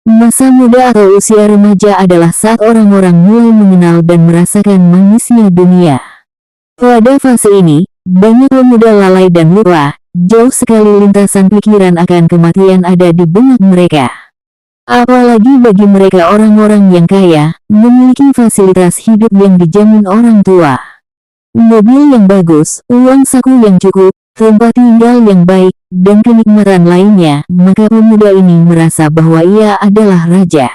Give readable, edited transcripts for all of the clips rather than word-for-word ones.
Masa muda atau usia remaja adalah saat orang-orang mulai mengenal dan merasakan manisnya dunia. Pada fase ini, banyak pemuda lalai dan lupa, jauh sekali lintasan pikiran akan kematian ada di benak mereka. Apalagi bagi mereka orang-orang yang kaya, memiliki fasilitas hidup yang dijamin orang tua. Mobil yang bagus, uang saku yang cukup, tempat tinggal yang baik, dan kenikmatan lainnya, maka pemuda ini merasa bahwa ia adalah raja.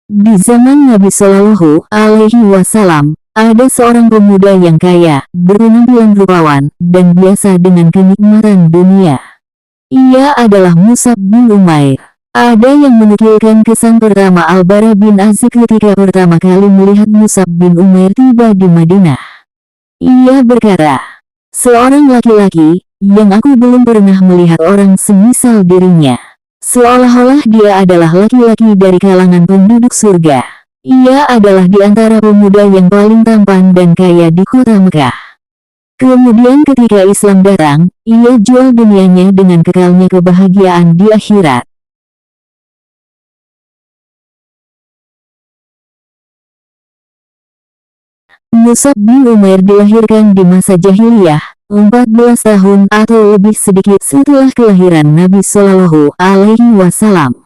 Di zaman Nabi Shallallahu Alaihi Wasallam, ada seorang pemuda yang kaya, berpenampilan rupawan, dan biasa dengan kenikmatan dunia. Ia adalah Mus'ab bin Umair. Ada yang menukilkan kesan pertama Al-Bara bin Azib ketika pertama kali melihat Mus'ab bin Umair tiba di Madinah. Ia berkata, "Seorang laki-laki, yang aku belum pernah melihat orang semisal dirinya. Seolah-olah dia adalah laki-laki dari kalangan penduduk surga. Ia adalah di antara pemuda yang paling tampan dan kaya di kota Mekah." Kemudian ketika Islam datang, ia jual dunianya dengan kekalnya kebahagiaan di akhirat. Mus'ab bin Umair dilahirkan di masa jahiliyah, 14 tahun atau lebih sedikit setelah kelahiran Nabi Shallallahu Alaihi Wasallam.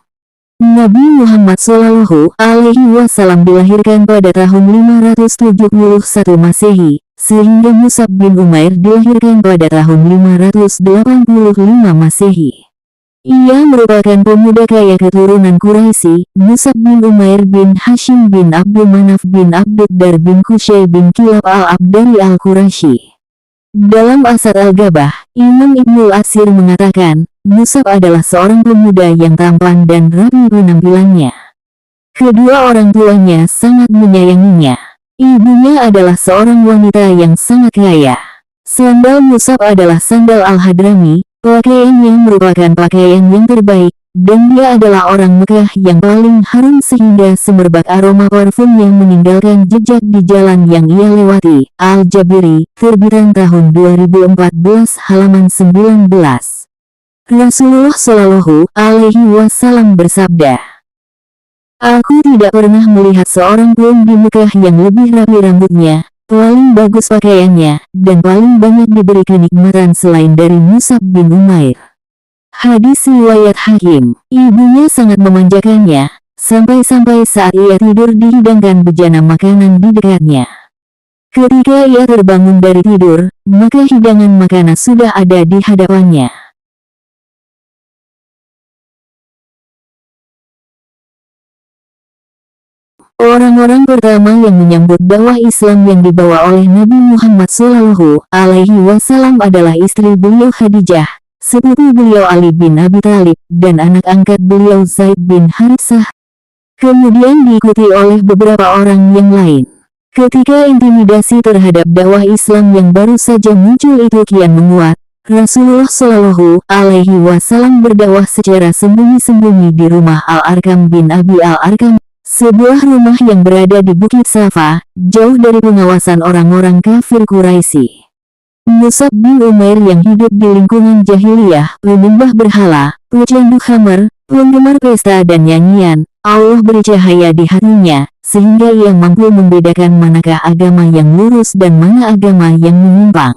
Nabi Muhammad Shallallahu Alaihi Wasallam dilahirkan pada tahun 571 Masehi, sehingga Mus'ab bin Umair dilahirkan pada tahun 585 Masehi. Ia merupakan pemuda kaya keturunan Quraisy, Mus'ab bin Umair bin Hashim bin Abdul Manaf bin Abduddar bin Qusay bin Kilab al-Abdari al-Quraisy. Dalam Asad al-Gabah, Imam Ibnul Asir mengatakan, Mus'ab adalah seorang pemuda yang tampan dan rapi penampilannya. Kedua orang tuanya sangat menyayanginya. Ibunya adalah seorang wanita yang sangat kaya. Sandal Mus'ab adalah sandal Al-Hadrami, pakaiannya merupakan pakaian yang terbaik, dan dia adalah orang Mekah yang paling harum sehingga semerbak aroma parfumnya meninggalkan jejak di jalan yang ia lewati. Al-Jabiri, terbitan tahun 2014 halaman 19. Rasulullah Shallallahu Alaihi Wasallam bersabda, "Aku tidak pernah melihat seorang pun di Mekah yang lebih rapi rambutnya, paling bagus pakaiannya, dan paling banyak diberi kenikmatan selain dari Mus'ab bin Umair." Hadis riwayat Hakim. Ibunya sangat memanjakannya, sampai-sampai saat ia tidur dihidangkan bejana makanan di dekatnya. Ketika ia terbangun dari tidur, maka hidangan makanan sudah ada di hadapannya. Orang-orang pertama yang menyambut dakwah Islam yang dibawa oleh Nabi Muhammad Shallallahu Alaihi Wasallam adalah istri beliau Khadijah, sepupu beliau Ali bin Abi Thalib, dan anak angkat beliau Zaid bin Haritsah. Kemudian diikuti oleh beberapa orang yang lain. Ketika intimidasi terhadap dakwah Islam yang baru saja muncul itu kian menguat, Rasulullah Shallallahu Alaihi Wasallam berdakwah secara sembunyi-sembunyi di rumah Al-Arkam bin Abi Al-Arkam, sebuah rumah yang berada di Bukit Safa, jauh dari pengawasan orang-orang kafir Quraisy. Mus'ab bin Umair yang hidup di lingkungan jahiliyah, penyembah berhala, pecandu khamar, penggemar pesta dan nyanyian, Allah beri cahaya di hatinya, sehingga ia mampu membedakan manakah agama yang lurus dan mana agama yang menyimpang.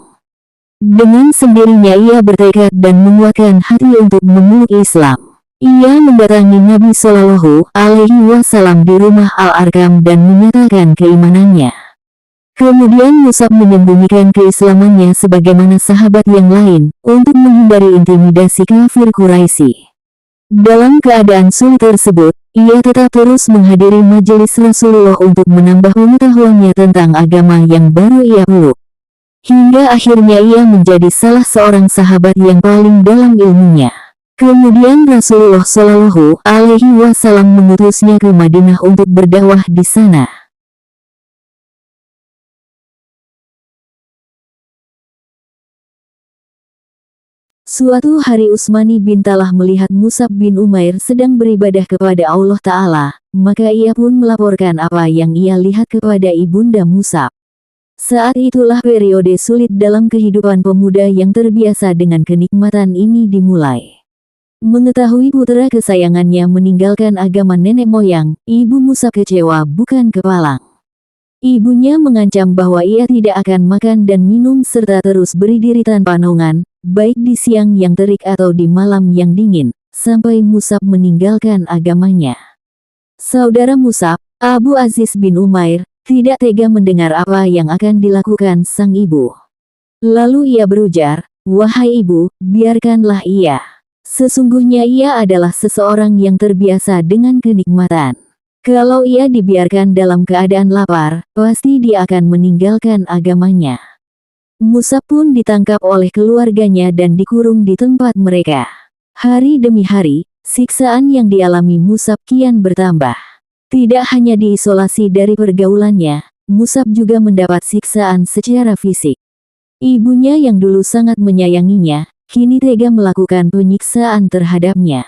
Dengan sendirinya ia bertekad dan menguatkan hati untuk memeluk Islam. Ia mendatangi Nabi Shallallahu Alaihi Wasallam di rumah Al-Arkam dan menyatakan keimanannya. Kemudian Mus'ab menyembunyikan keislamannya sebagaimana sahabat yang lain, untuk menghindari intimidasi kafir Quraisy. Dalam keadaan sulit tersebut, ia tetap terus menghadiri majelis Rasulullah untuk menambah pengetahuannya tentang agama yang baru ia peluk. Hingga akhirnya ia menjadi salah seorang sahabat yang paling dalam ilmunya. Kemudian Rasulullah Shallallahu Alaihi Wasallam mengutusnya ke Madinah untuk berdakwah di sana. Suatu hari Utsmani bin Talha melihat Mus'ab bin Umair sedang beribadah kepada Allah Ta'ala, maka ia pun melaporkan apa yang ia lihat kepada ibunda Mus'ab. Saat itulah periode sulit dalam kehidupan pemuda yang terbiasa dengan kenikmatan ini dimulai. Mengetahui putra kesayangannya meninggalkan agama nenek moyang, ibu Musab kecewa bukan kepalang. Ibunya mengancam bahwa ia tidak akan makan dan minum serta terus berdiri tanpa naungan, baik di siang yang terik atau di malam yang dingin, sampai Musab meninggalkan agamanya. Saudara Musab, Abu Aziz bin Umair, tidak tega mendengar apa yang akan dilakukan sang ibu. Lalu ia berujar, "Wahai ibu, biarkanlah ia. Sesungguhnya ia adalah seseorang yang terbiasa dengan kenikmatan. Kalau ia dibiarkan dalam keadaan lapar, pasti dia akan meninggalkan agamanya." Musab pun ditangkap oleh keluarganya dan dikurung di tempat mereka. Hari demi hari, siksaan yang dialami Musab kian bertambah. Tidak hanya diisolasi dari pergaulannya, Musab juga mendapat siksaan secara fisik. Ibunya yang dulu sangat menyayanginya, kini tega melakukan penyiksaan terhadapnya.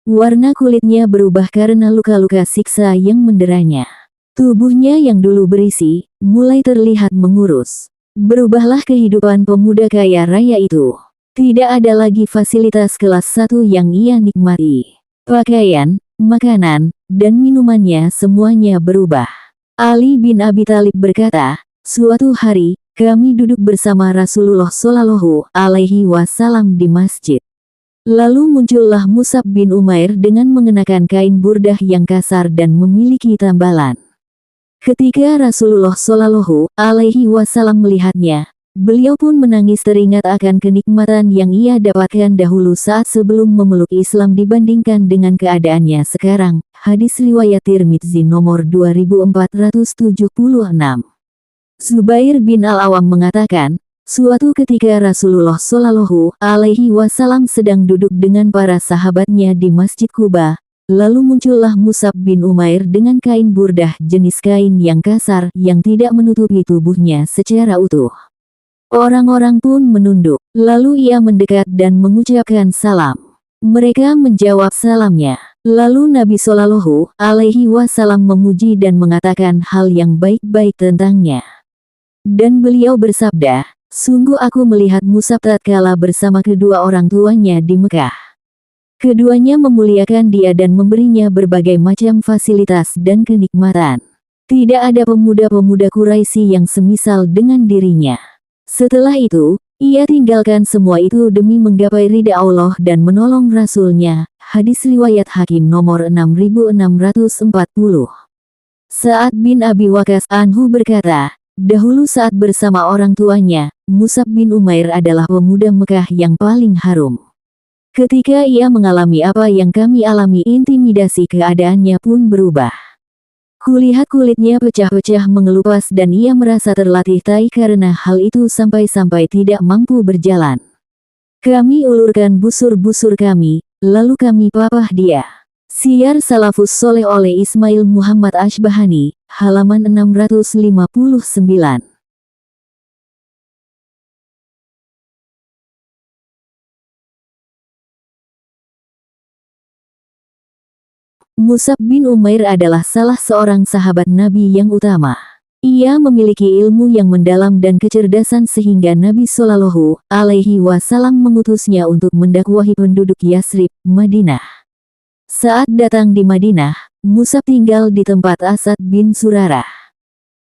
Warna kulitnya berubah karena luka-luka siksa yang menderanya. Tubuhnya yang dulu berisi, mulai terlihat mengurus. Berubahlah kehidupan pemuda kaya raya itu. Tidak ada lagi fasilitas kelas 1 yang ia nikmati. Pakaian, makanan, dan minumannya semuanya berubah. Ali bin Abi Thalib berkata, "Suatu hari, kami duduk bersama Rasulullah Shallallahu Alaihi Wasallam di masjid. Lalu muncullah Musab bin Umair dengan mengenakan kain burdah yang kasar dan memiliki tambalan. Ketika Rasulullah Shallallahu Alaihi Wasallam melihatnya, beliau pun menangis teringat akan kenikmatan yang ia dapatkan dahulu saat sebelum memeluk Islam dibandingkan dengan keadaannya sekarang." Hadis riwayat Tirmidzi nomor 2476. Zubair bin Al-Awam mengatakan, suatu ketika Rasulullah Shallallahu Alaihi Wasallam sedang duduk dengan para sahabatnya di Masjid Kuba, lalu muncullah Musab bin Umair dengan kain burdah jenis kain yang kasar yang tidak menutupi tubuhnya secara utuh. Orang-orang pun menunduk, lalu ia mendekat dan mengucapkan salam. Mereka menjawab salamnya. Lalu Nabi Shallallahu Alaihi Wasallam memuji dan mengatakan hal yang baik-baik tentangnya. Dan beliau bersabda, "Sungguh aku melihat Musab tatkala bersama kedua orang tuanya di Mekah. Keduanya memuliakan dia dan memberinya berbagai macam fasilitas dan kenikmatan. Tidak ada pemuda-pemuda Quraisy yang semisal dengan dirinya. Setelah itu, ia tinggalkan semua itu demi menggapai ridha Allah dan menolong Rasul-Nya." Hadis riwayat Hakim nomor 6640. Sa'ad bin Abi Waqqas anhu berkata, dahulu saat bersama orang tuanya, Musab bin Umair adalah pemuda Mekah yang paling harum. Ketika ia mengalami apa yang kami alami, intimidasi keadaannya pun berubah. Kulihat kulitnya pecah-pecah mengelupas dan ia merasa terlatih tai karena hal itu sampai-sampai tidak mampu berjalan. Kami ulurkan busur-busur kami, lalu kami papah dia. Syiar Salafus Soleh oleh Ismail Muhammad Ashbahani, halaman 659. Musab bin Umair adalah salah seorang sahabat Nabi yang utama. Ia memiliki ilmu yang mendalam dan kecerdasan sehingga Nabi Shallallahu Alaihi Wasallam mengutusnya untuk mendakwahi penduduk Yasrib, Madinah. Saat datang di Madinah, Musab tinggal di tempat Asad bin Surarah.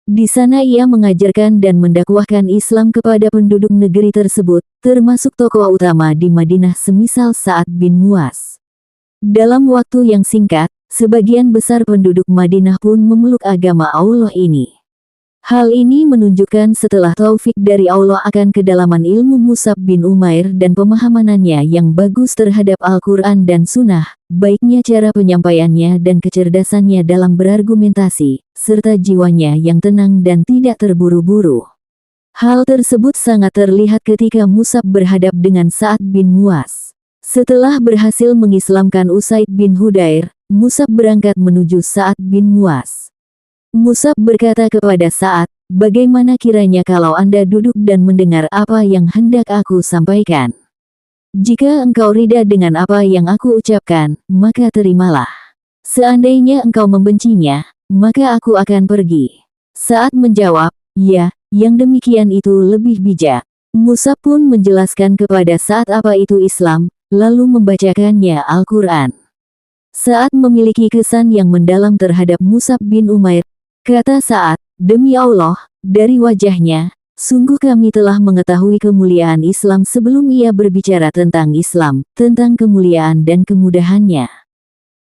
Di sana ia mengajarkan dan mendakwahkan Islam kepada penduduk negeri tersebut, termasuk tokoh utama di Madinah semisal Sa'ad bin Mu'az. Dalam waktu yang singkat, sebagian besar penduduk Madinah pun memeluk agama Allah ini. Hal ini menunjukkan setelah taufik dari Allah akan kedalaman ilmu Musab bin Umair dan pemahamannya yang bagus terhadap Al-Quran dan Sunnah, baiknya cara penyampaiannya dan kecerdasannya dalam berargumentasi, serta jiwanya yang tenang dan tidak terburu-buru. Hal tersebut sangat terlihat ketika Musab berhadap dengan Sa'ad bin Mu'az. Setelah berhasil mengislamkan Usaid bin Hudair, Musab berangkat menuju Sa'ad bin Mu'az. Musab berkata kepada Sa'ad, "Bagaimana kiranya kalau Anda duduk dan mendengar apa yang hendak aku sampaikan? Jika engkau ridha dengan apa yang aku ucapkan, maka terimalah. Seandainya engkau membencinya, maka aku akan pergi." Sa'ad menjawab, "Ya, yang demikian itu lebih bijak." Musab pun menjelaskan kepada Sa'ad apa itu Islam, lalu membacakannya Al-Quran. Saat memiliki kesan yang mendalam terhadap Mus'ab bin Umair, kata Sa'ad, "Demi Allah, dari wajahnya, sungguh kami telah mengetahui kemuliaan Islam sebelum ia berbicara tentang Islam, tentang kemuliaan dan kemudahannya."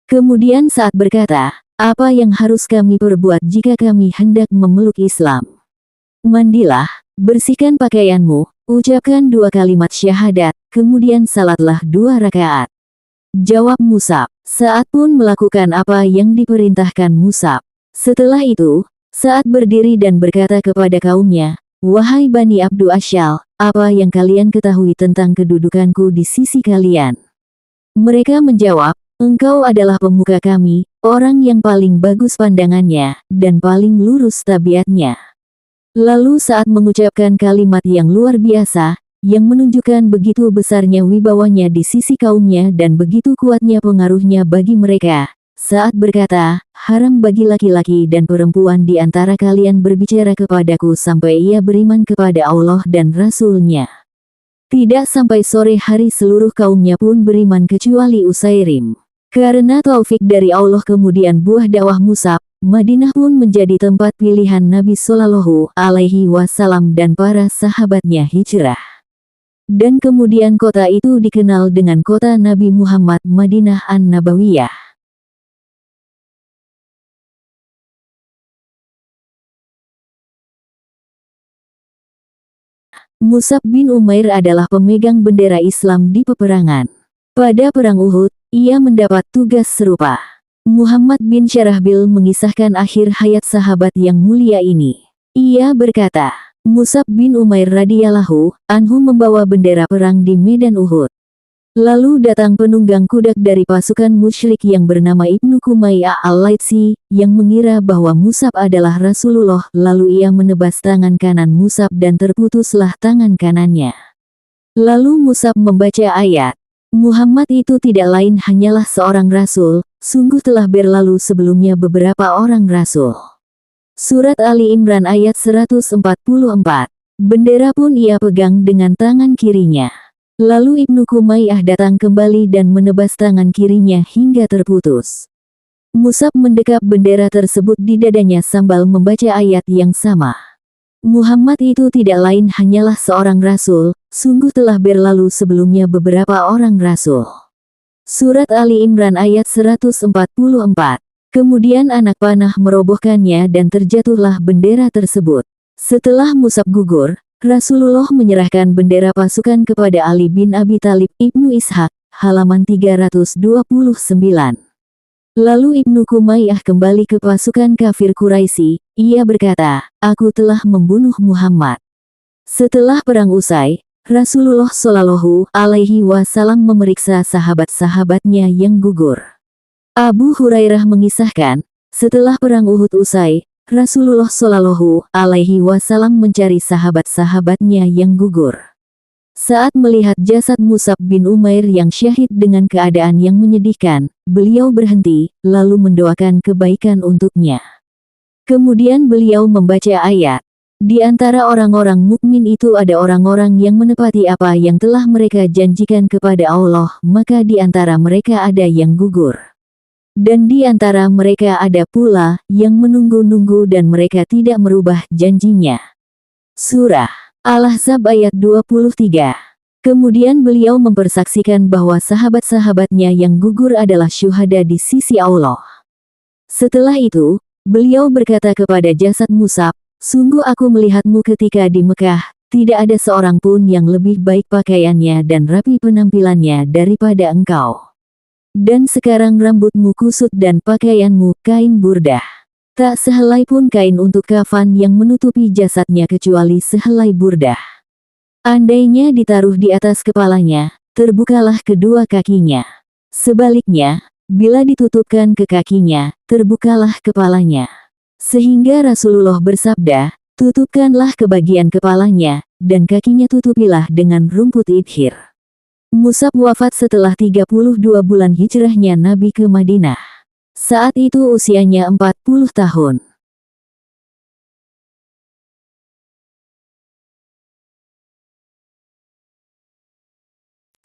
Kemudian Sa'ad berkata, "Apa yang harus kami perbuat jika kami hendak memeluk Islam?" "Mandilah, bersihkan pakaianmu, ucapkan 2 kalimat syahadat, kemudian salatlah 2 rakaat." Jawab Mus'ab. Sa'ad pun melakukan apa yang diperintahkan Mus'ab. Setelah itu, Sa'ad berdiri dan berkata kepada kaumnya, "Wahai Bani Abdu Asyal, apa yang kalian ketahui tentang kedudukanku di sisi kalian?" Mereka menjawab, "Engkau adalah pemuka kami, orang yang paling bagus pandangannya, dan paling lurus tabiatnya." Lalu Sa'ad mengucapkan kalimat yang luar biasa, yang menunjukkan begitu besarnya wibawanya di sisi kaumnya dan begitu kuatnya pengaruhnya bagi mereka. Sa'ad berkata, "Haram bagi laki-laki dan perempuan di antara kalian berbicara kepadaku sampai ia beriman kepada Allah dan Rasul-Nya." Tidak sampai sore hari seluruh kaumnya pun beriman kecuali Usairim. Karena taufik dari Allah kemudian buah dakwah Mus'ab, Madinah pun menjadi tempat pilihan Nabi Shallallahu Alaihi Wasallam dan para sahabatnya hijrah. Dan kemudian kota itu dikenal dengan kota Nabi Muhammad, Madinah An-Nabawiyah. Mus'ab bin Umair adalah pemegang bendera Islam di peperangan. Pada Perang Uhud, ia mendapat tugas serupa. Muhammad bin Syarahbil mengisahkan akhir hayat sahabat yang mulia ini. Ia berkata, Mus'ab bin Umair radhiyallahu anhu membawa bendera perang di medan Uhud. Lalu datang penunggang kuda dari pasukan musyrik yang bernama Ibnu Kumayyah al-Laitsi, yang mengira bahwa Mus'ab adalah Rasulullah, lalu ia menebas tangan kanan Mus'ab dan terputuslah tangan kanannya. Lalu Mus'ab membaca ayat, "Muhammad itu tidak lain hanyalah seorang rasul, sungguh telah berlalu sebelumnya beberapa orang rasul." Surat Ali Imran ayat 144. Bendera pun ia pegang dengan tangan kirinya. Lalu Ibnu Kumayyah datang kembali dan menebas tangan kirinya hingga terputus. Mus'ab mendekap bendera tersebut di dadanya sambil membaca ayat yang sama. Muhammad itu tidak lain hanyalah seorang rasul, sungguh telah berlalu sebelumnya beberapa orang rasul. Surat Ali Imran ayat 144. Kemudian anak panah merobohkannya dan terjatuhlah bendera tersebut. Setelah Mus'ab gugur, Rasulullah menyerahkan bendera pasukan kepada Ali bin Abi Thalib. Ibnu Ishaq, halaman 329. Lalu Ibnu Kumayyah kembali ke pasukan kafir Quraisy. Ia berkata, "Aku telah membunuh Muhammad." Setelah perang usai, Rasulullah Shallallahu Alaihi Wasallam memeriksa sahabat-sahabatnya yang gugur. Abu Hurairah mengisahkan, setelah perang Uhud usai, Rasulullah Shallallahu Alaihi Wasallam mencari sahabat-sahabatnya yang gugur. Saat melihat jasad Mus'ab bin Umair yang syahid dengan keadaan yang menyedihkan, beliau berhenti, lalu mendoakan kebaikan untuknya. Kemudian beliau membaca ayat, "Di antara orang-orang mukmin itu ada orang-orang yang menepati apa yang telah mereka janjikan kepada Allah, maka di antara mereka ada yang gugur. Dan di antara mereka ada pula yang menunggu-nunggu dan mereka tidak merubah janjinya." Surah Al-Ahzab ayat 23. Kemudian beliau mempersaksikan bahwa sahabat-sahabatnya yang gugur adalah syuhada di sisi Allah. Setelah itu, beliau berkata kepada jasad Mus'ab, "Sungguh aku melihatmu ketika di Mekah, tidak ada seorang pun yang lebih baik pakaiannya dan rapi penampilannya daripada engkau. Dan sekarang rambutmu kusut dan pakaianmu kain burdah. Tak sehelai pun kain untuk kafan yang menutupi jasadnya kecuali sehelai burdah. Andainya ditaruh di atas kepalanya, terbukalah kedua kakinya. Sebaliknya, bila ditutupkan ke kakinya, terbukalah kepalanya." Sehingga Rasulullah bersabda, "Tutupkanlah ke bagian kepalanya, dan kakinya tutupilah dengan rumput idhir." Mus'ab wafat setelah 32 bulan hijrahnya Nabi ke Madinah. Saat itu usianya 40 tahun.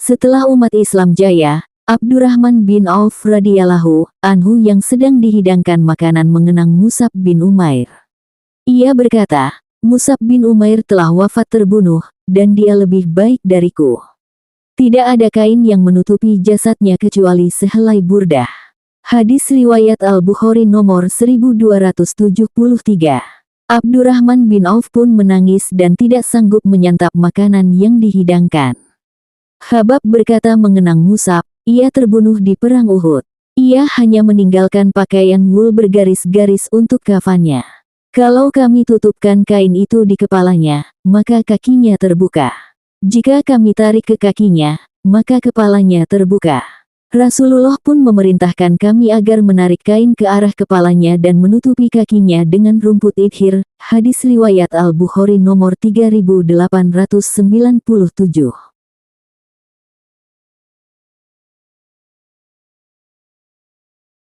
Setelah umat Islam jaya, Abdurrahman bin Auf radhiyallahu anhu yang sedang dihidangkan makanan mengenang Mus'ab bin Umair. Ia berkata, Mus'ab bin Umair telah wafat terbunuh, dan dia lebih baik dariku. Tidak ada kain yang menutupi jasadnya kecuali sehelai burdah. Hadis riwayat Al-Bukhari nomor 1273. Abdurrahman bin Auf pun menangis dan tidak sanggup menyantap makanan yang dihidangkan. Khabbab berkata mengenang Mus'ab, ia terbunuh di perang Uhud. Ia hanya meninggalkan pakaian wul bergaris-garis untuk kafannya. Kalau kami tutupkan kain itu di kepalanya, maka kakinya terbuka. Jika kami tarik ke kakinya, maka kepalanya terbuka. Rasulullah pun memerintahkan kami agar menarik kain ke arah kepalanya dan menutupi kakinya dengan rumput idhir. Hadis riwayat Al-Bukhari nomor 3897.